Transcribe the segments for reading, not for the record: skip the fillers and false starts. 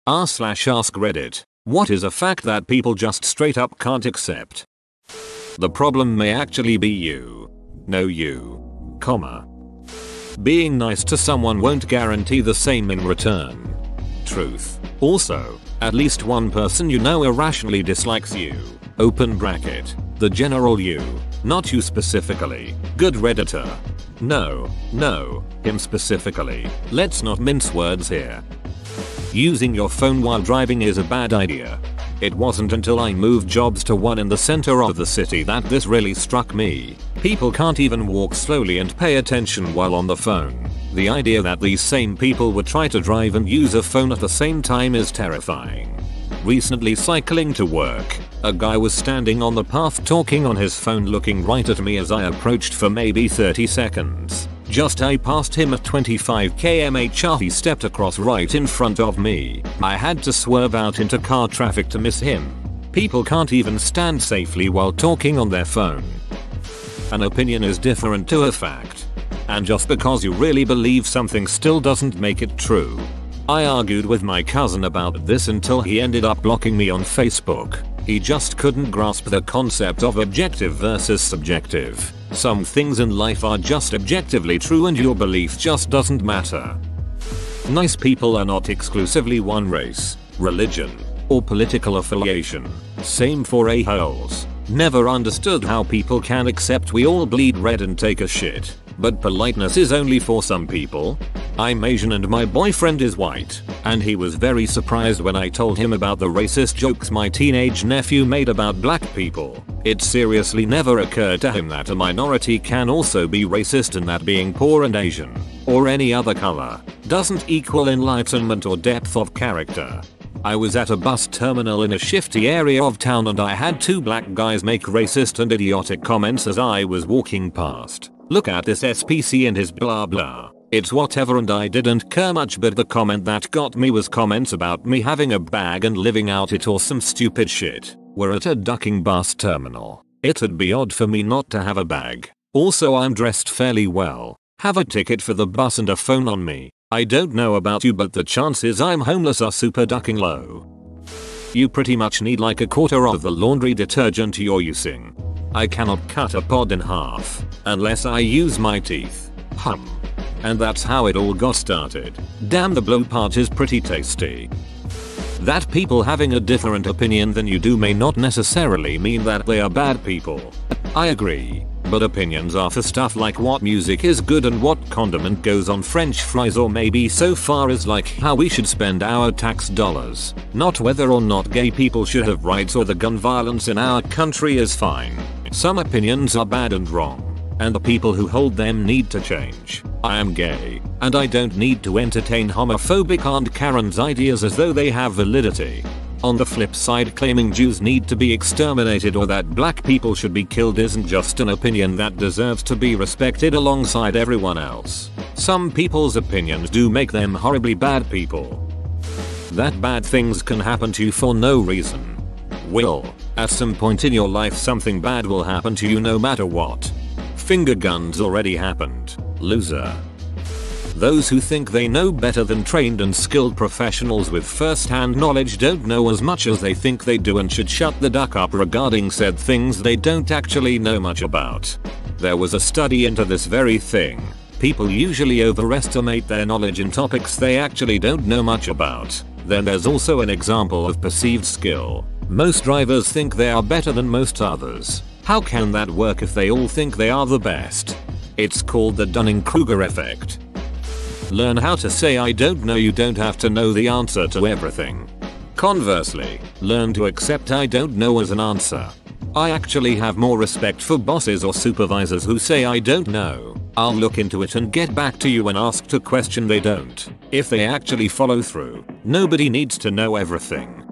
r/ask Reddit. What is a fact that people just straight up can't accept? The problem may actually be you. No you. Comma. Being nice to someone won't guarantee the same in return. Truth. Also, at least one person you know irrationally dislikes you. Open bracket. The general you. Not you specifically. Good Redditor. No, him specifically. Let's not mince words here. Using your phone while driving is a bad idea. It wasn't until I moved jobs to one in the center of the city that this really struck me. People can't even walk slowly and pay attention while on the phone. The idea that these same people would try to drive and use a phone at the same time is terrifying. Recently cycling to work, a guy was standing on the path talking on his phone looking right at me as I approached for maybe 30 seconds. Just I passed him at 25 km/h. He stepped across right in front of me. I had to swerve out into car traffic to miss him. People can't even stand safely while talking on their phone. An opinion is different to a fact. And just because you really believe something still doesn't make it true. I argued with my cousin about this until he ended up blocking me on Facebook. He just couldn't grasp the concept of objective versus subjective. Some things in life are just objectively true and your belief just doesn't matter. Nice people are not exclusively one race, religion, or political affiliation. Same for a-holes. Never understood how people can accept we all bleed red and take a shit. But politeness is only for some people. I'm Asian and my boyfriend is white, and he was very surprised when I told him about the racist jokes my teenage nephew made about black people. It seriously never occurred to him that a minority can also be racist and that being poor and Asian, or any other color, doesn't equal enlightenment or depth of character. I was at a bus terminal in a shifty area of town and I had two black guys make racist and idiotic comments as I was walking past. Look at this SPC and his blah blah. It's whatever and I didn't care much, but the comment that got me was comments about me having a bag and living out it or some stupid shit. We're at a ducking bus terminal. It'd be odd for me not to have a bag. Also I'm dressed fairly well. Have a ticket for the bus and a phone on me. I don't know about you but the chances I'm homeless are super ducking low. You pretty much need like a quarter of the laundry detergent you're using. I cannot cut a pod in half unless I use my teeth. And that's how it all got started. Damn, the blow part is pretty tasty. That people having a different opinion than you do may not necessarily mean that they are bad people. I agree, but opinions are for stuff like what music is good and what condiment goes on french fries, or maybe so far as like how we should spend our tax dollars, not whether or not gay people should have rights or the gun violence in our country is fine. Some opinions are bad and wrong, and the people who hold them need to change. I am gay, and I don't need to entertain homophobic Aunt Karen's ideas as though they have validity. On the flip side, claiming Jews need to be exterminated or that black people should be killed isn't just an opinion that deserves to be respected alongside everyone else. Some people's opinions do make them horribly bad people. That bad things can happen to you for no reason. At some point in your life something bad will happen to you no matter what. Finger guns already happened. Loser. Those who think they know better than trained and skilled professionals with first-hand knowledge don't know as much as they think they do and should shut the duck up regarding said things they don't actually know much about. There was a study into this very thing. People usually overestimate their knowledge in topics they actually don't know much about. Then there's also an example of perceived skill. Most drivers think they are better than most others. How can that work if they all think they are the best? It's called the Dunning-Kruger effect. Learn how to say I don't know. You don't have to know the answer to everything. Conversely, learn to accept I don't know as an answer. I actually have more respect for bosses or supervisors who say I don't know. I'll look into it and get back to you when asked a question. They don't. If they actually follow through. Nobody needs to know everything.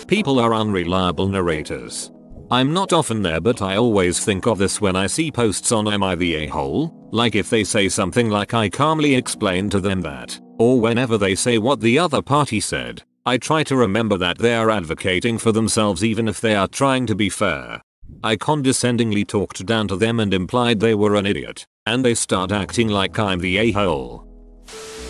People are unreliable narrators. I'm not often there, but I always think of this when I see posts on Am I the A-hole? Like if they say something like I calmly explained to them that, or whenever they say what the other party said, I try to remember that they are advocating for themselves even if they are trying to be fair. I condescendingly talked down to them and implied they were an idiot, and they start acting like I'm the a-hole.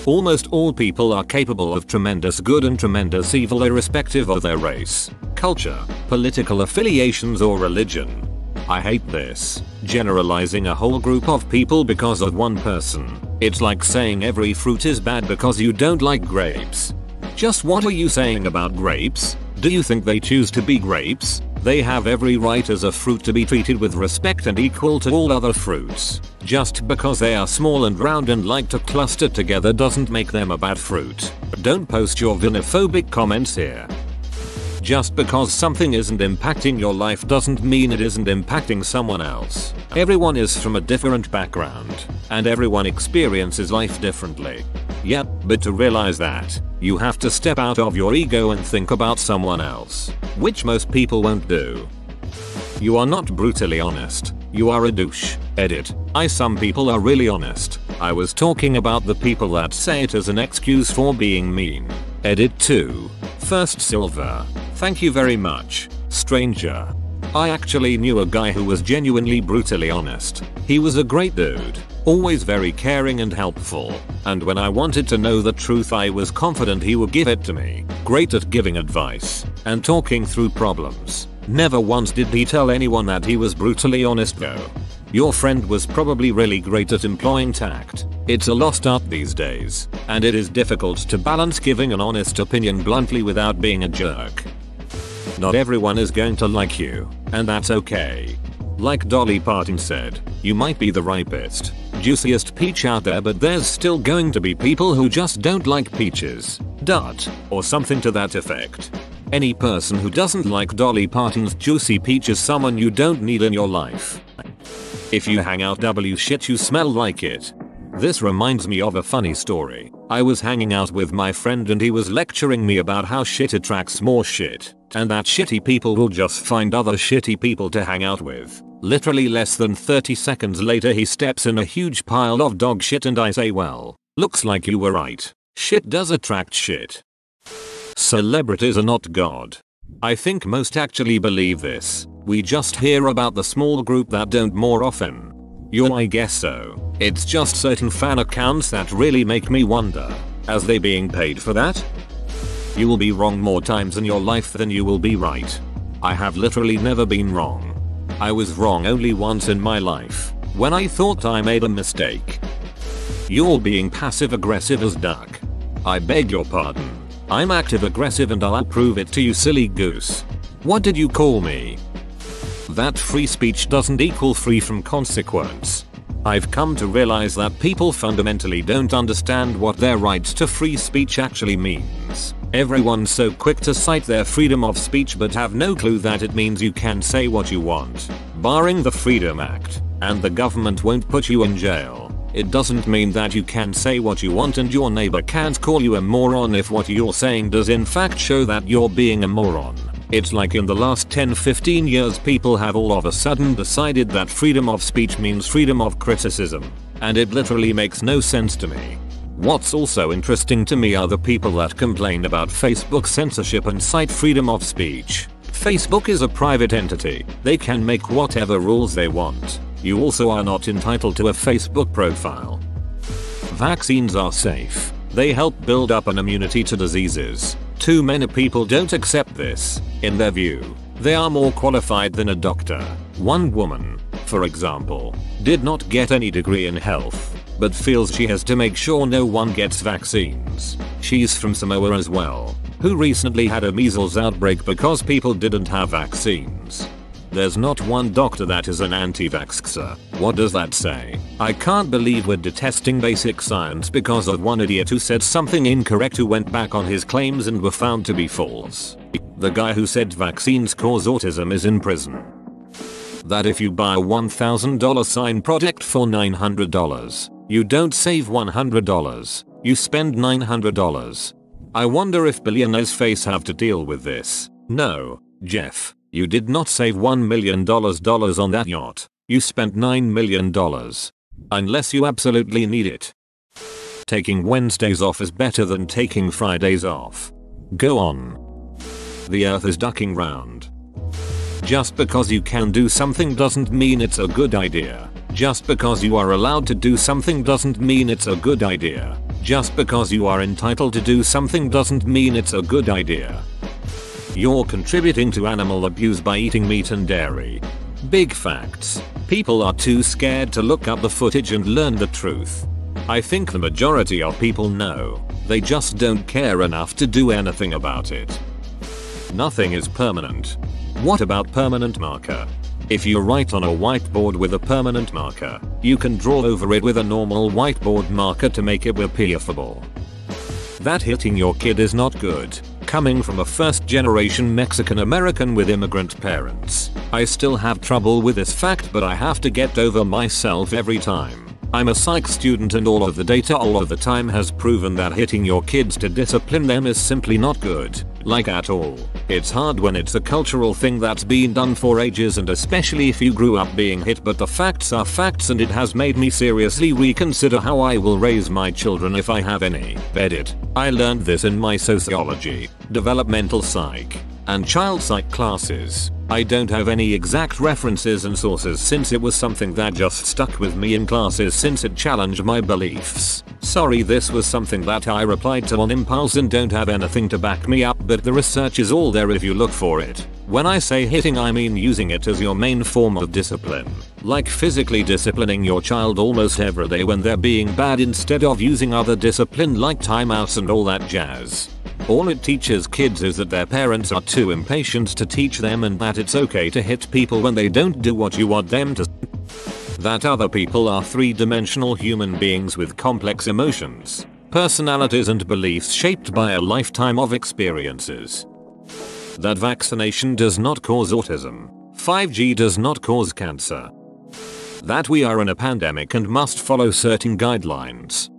Almost all people are capable of tremendous good and tremendous evil irrespective of their race, culture, political affiliations or religion. I hate this, generalizing a whole group of people because of one person. It's like saying every fruit is bad because you don't like grapes. Just what are you saying about grapes? Do you think they choose to be grapes? They have every right as a fruit to be treated with respect and equal to all other fruits. Just because they are small and round and like to cluster together doesn't make them a bad fruit. Don't post your xenophobic comments here. Just because something isn't impacting your life doesn't mean it isn't impacting someone else. Everyone is from a different background, and everyone experiences life differently. Yep, but to realize that, you have to step out of your ego and think about someone else, which most people won't do. You are not brutally honest, you are a douche. Edit. Some people are really honest. I was talking about the people that say it as an excuse for being mean. Edit 2. First Silver. Thank you very much, stranger. I actually knew a guy who was genuinely brutally honest. He was a great dude, always very caring and helpful, and when I wanted to know the truth I was confident he would give it to me. Great at giving advice and talking through problems. Never once did he tell anyone that he was brutally honest though. Your friend was probably really great at employing tact. It's a lost art these days, and it is difficult to balance giving an honest opinion bluntly without being a jerk. Not everyone is going to like you, and that's okay. Like Dolly Parton said, you might be the ripest, juiciest peach out there, but there's still going to be people who just don't like peaches. Or something to that effect. Any person who doesn't like Dolly Parton's juicy peach is someone you don't need in your life. If you hang out shit, you smell like it. This reminds me of a funny story. I was hanging out with my friend and he was lecturing me about how shit attracts more shit, and that shitty people will just find other shitty people to hang out with. Literally less than 30 seconds later he steps in a huge pile of dog shit and I say, well, looks like you were right. Shit does attract shit. Celebrities are not God. I think most actually believe this. We just hear about the small group that don't more often. I guess so. It's just certain fan accounts that really make me wonder. Are they being paid for that? You will be wrong more times in your life than you will be right. I have literally never been wrong. I was wrong only once in my life, when I thought I made a mistake. You're being passive aggressive as duck. I beg your pardon. I'm active aggressive and I'll prove it to you, silly goose. What did you call me? That free speech doesn't equal free from consequence. I've come to realize that people fundamentally don't understand what their right to free speech actually means. Everyone's so quick to cite their freedom of speech but have no clue that it means you can say what you want, barring the Freedom Act, and the government won't put you in jail. It doesn't mean that you can say what you want and your neighbor can't call you a moron if what you're saying does in fact show that you're being a moron. It's like in the last 10-15 years people have all of a sudden decided that freedom of speech means freedom of criticism, and it literally makes no sense to me. What's also interesting to me are the people that complain about Facebook censorship and cite freedom of speech. Facebook is a private entity. They can make whatever rules they want. You also are not entitled to a Facebook profile. Vaccines are safe. They help build up an immunity to diseases. Too many people don't accept this. In their view, they are more qualified than a doctor. One woman, for example, did not get any degree in health, but feels she has to make sure no one gets vaccines. She's from Samoa as well, who recently had a measles outbreak because people didn't have vaccines. There's not one doctor that is an anti-vaxxer. What does that say? I can't believe we're detesting basic science because of one idiot who said something incorrect who went back on his claims and were found to be false. The guy who said vaccines cause autism is in prison. That if you buy a $1,000 sign product for $900, you don't save $100, you spend $900. I wonder if billionaires face have to deal with this. No, Jeff. You did not save $1 million on that yacht. You spent $9 million. Unless you absolutely need it. Taking Wednesdays off is better than taking Fridays off. Go on. The earth is ducking round. Just because you can do something doesn't mean it's a good idea. Just because you are allowed to do something doesn't mean it's a good idea. Just because you are entitled to do something doesn't mean it's a good idea. You're contributing to animal abuse by eating meat and dairy. Big facts. People are too scared to look up the footage and learn the truth. I think the majority of people know. They just don't care enough to do anything about it. Nothing is permanent. What about permanent marker? If you write on a whiteboard with a permanent marker, you can draw over it with a normal whiteboard marker to make it appearable. That hitting your kid is not good. Coming from a first-generation Mexican American with immigrant parents, I still have trouble with this fact, but I have to get over myself every time. I'm a psych student and all of the data all of the time has proven that hitting your kids to discipline them is simply not good. Like at all. It's hard when it's a cultural thing that's been done for ages, and especially if you grew up being hit, but the facts are facts, and it has made me seriously reconsider how I will raise my children if I have any. Edit. I learned this in my sociology, developmental psych, and child psych classes. I don't have any exact references and sources since it was something that just stuck with me in classes since it challenged my beliefs. Sorry, this was something that I replied to on impulse and don't have anything to back me up, but the research is all there if you look for it. When I say hitting, I mean using it as your main form of discipline. Like physically disciplining your child almost every day when they're being bad, instead of using other discipline like timeouts and all that jazz. All it teaches kids is that their parents are too impatient to teach them, and that it's okay to hit people when they don't do what you want them to. That other people are three-dimensional human beings with complex emotions, personalities and beliefs shaped by a lifetime of experiences. That vaccination does not cause autism. 5G does not cause cancer. That we are in a pandemic and must follow certain guidelines.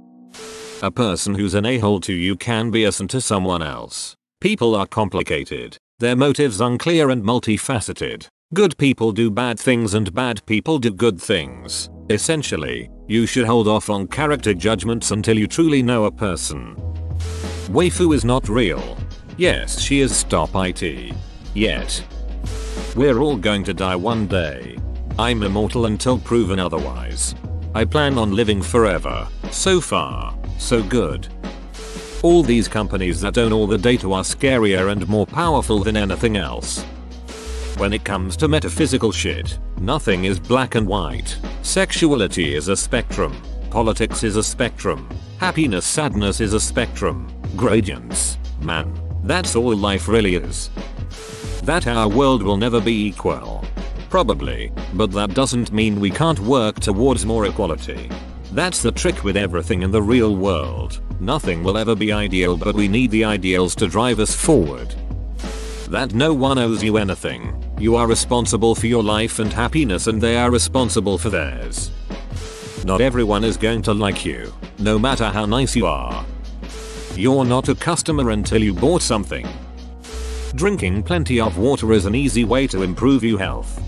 A person who's an a-hole to you can be a son to someone else. People are complicated. Their motives unclear and multifaceted. Good people do bad things and bad people do good things. Essentially, you should hold off on character judgments until you truly know a person. Waifu is not real. Yes, she is. Stop it. Yet. We're all going to die one day. I'm immortal until proven otherwise. I plan on living forever. So far, so good. All these companies that own all the data are scarier and more powerful than anything else. When it comes to metaphysical shit, nothing is black and white. Sexuality is a spectrum. Politics is a spectrum. Happiness, sadness is a spectrum. Gradients. Man, that's all life really is. That our world will never be equal. Probably, but that doesn't mean we can't work towards more equality. That's the trick with everything in the real world. Nothing will ever be ideal, but we need the ideals to drive us forward. That no one owes you anything. You are responsible for your life and happiness, and they are responsible for theirs. Not everyone is going to like you, no matter how nice you are. You're not a customer until you bought something. Drinking plenty of water is an easy way to improve your health.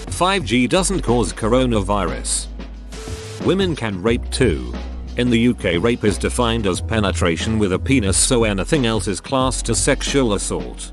5G doesn't cause coronavirus. Women can rape too. In the UK, rape is defined as penetration with a penis, so anything else is classed as sexual assault.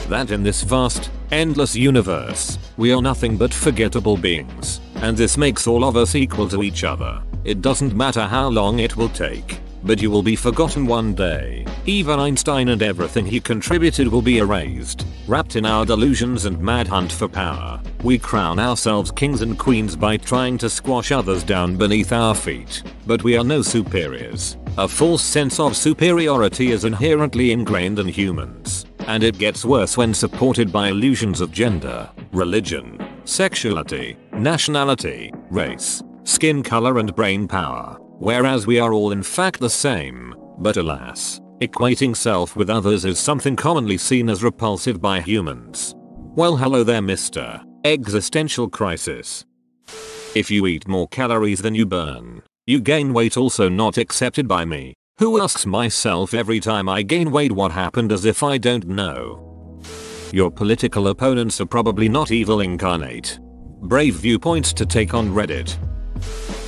That in this vast, endless universe, we are nothing but forgettable beings, and this makes all of us equal to each other. It doesn't matter how long it will take, but you will be forgotten one day. Even Einstein and everything he contributed will be erased. Wrapped in our delusions and mad hunt for power, we crown ourselves kings and queens by trying to squash others down beneath our feet. But we are no superiors. A false sense of superiority is inherently ingrained in humans, and it gets worse when supported by illusions of gender, religion, sexuality, nationality, race, skin color and brain power. Whereas we are all in fact the same, but alas, equating self with others is something commonly seen as repulsive by humans. Well, hello there, Mr. Existential Crisis. If you eat more calories than you burn, you gain weight. Also not accepted by me, who asks myself every time I gain weight what happened, as if I don't know. Your political opponents are probably not evil incarnate. Brave viewpoints to take on Reddit.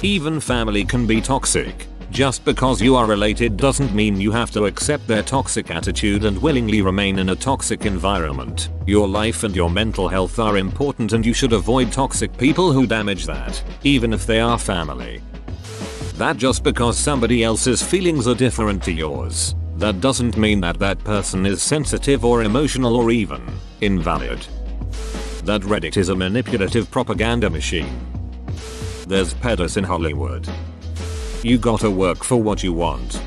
Even family can be toxic. Just because you are related doesn't mean you have to accept their toxic attitude and willingly remain in a toxic environment. Your life and your mental health are important, and you should avoid toxic people who damage that, even if they are family. that just because somebody else's feelings are different to yours, that doesn't mean that that person is sensitive or emotional or even invalid. That Reddit is a manipulative propaganda machine. There's pedos in Hollywood. You gotta work for what you want.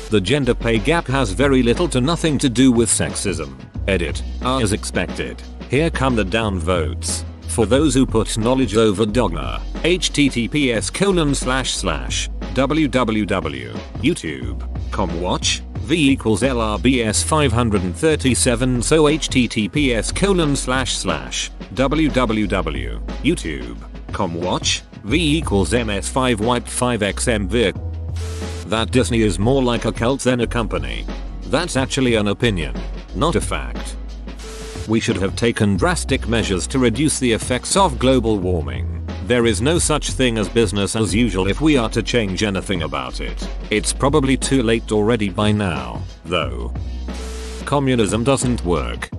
The gender pay gap has very little to nothing to do with sexism. Edit. As expected. Here come the downvotes. For those who put knowledge over dogma. https://www.youtube.com watch v equals lrbs 537 so https://www.youtube.com watch v equals ms5 wipe 5xmvic. That Disney is more like a cult than a company. That's actually an opinion, not a fact. We should have taken drastic measures to reduce the effects of global warming. There is no such thing as business as usual if we are to change anything about it. It's probably too late already by now, though. Communism doesn't work.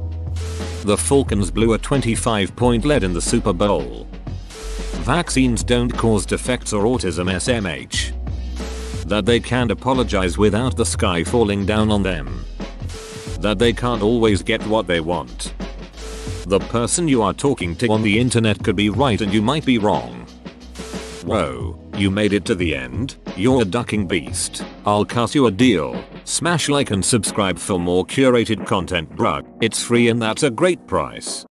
The Falcons blew a 25-point lead in the Super Bowl. Vaccines don't cause defects or autism SMH. That they can't apologize without the sky falling down on them. That they can't always get what they want. The person you are talking to on the internet could be right and you might be wrong. Whoa, you made it to the end? You're a ducking beast. I'll cut you a deal. Smash like and subscribe for more curated content, bruh. It's free and that's a great price.